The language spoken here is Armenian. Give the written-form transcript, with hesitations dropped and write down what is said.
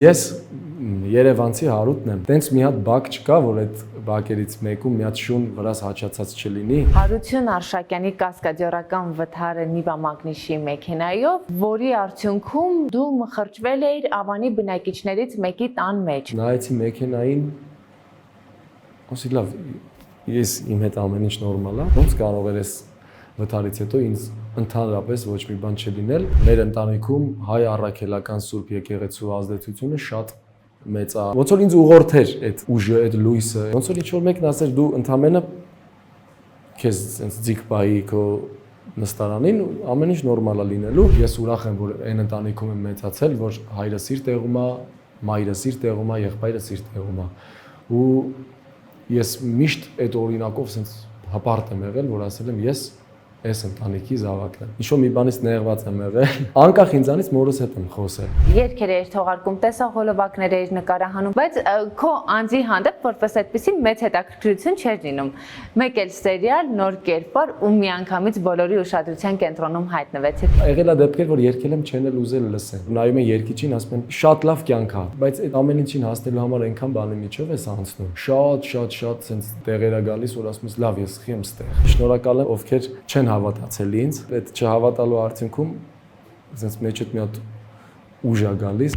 Ես Երևանցի Հարութն եմ։ Տենց մի հատ բակ չկա, որ այդ բակերից մեկում մի հատ շուն վրաս հաչացած չլինի։ Հարություն Արշակյանի կասկադյորական վթարը Նիվա Մագնիշի մեքենայով, որի արդյունքում դու մխրճվել էիր Ավանի բնակիչներից մեկի տան մեջ։ Նայեցի մեքենային, ասի լավ, ես իմ հետ ամեն ինչ նորմալ է, ոնց կարող էր այս վթարից հետո ինձ ընդհանրապես ոչ մի բան չլինել։ Մեր ընտանիքում հայ առաքելական Սուրբ եկեղեցու ազդեցությունը շատ մեծ է։ Ոնց որ ինձ ուղղորդեր այդ ուժը, այդ լույսը։ Ոնց որ ինչ-որ մեկն ասեր դու ընդամենը քեզ sense ձիգ բայի քո նստարանին ամեն ինչ նորմալ է լինելու։ Ես ուրախ եմ, որ այն ընտանիքում եմ մեծացել, որ հայրս իր տեղում է, մայրս իր տեղում է, եղբայրս իր տեղում է։ Ու ես միշտ այդ օրինակով sense հպարտ եմ եղել, որ ասել եմ ես այս ընտանիքի զավակն եմ։ Ինչ-որ մի բանից ներված եմ եղել, անկախ ինձանից մորս հետ եմ խոսել։ Երգեր էր թողարկում, տեսահոլովակներ էր նկարահանում, բայց քո անձի հանդեպ որպես այդպեսի մեծ հետաքրքրություն չէր լինում։ Մեկ էլ սերիալ, նոր կերպար ու միանգամից բոլորի ուշադրության կենտրոնում հայտնվեցիք։ Եղել է դեպքեր, որ երգել եմ չեն էլ ուզել լսել։ Նայում են երգիչին, ասում են շատ լավ կյանք է, բայց այդ ամեն ինչին հասնելու համար այնքան բանի միջով է անցնում։ Շատ sense տեղեր է գալիս, որ ասում ես լավ, ես խի եմ ստեղ։ Շնորհակալ եմ, ովքեր չեն հավատացել ինձ, այդ չհավատալու արդյունքում sense մեջդ մի հատ ուժ է գալիս։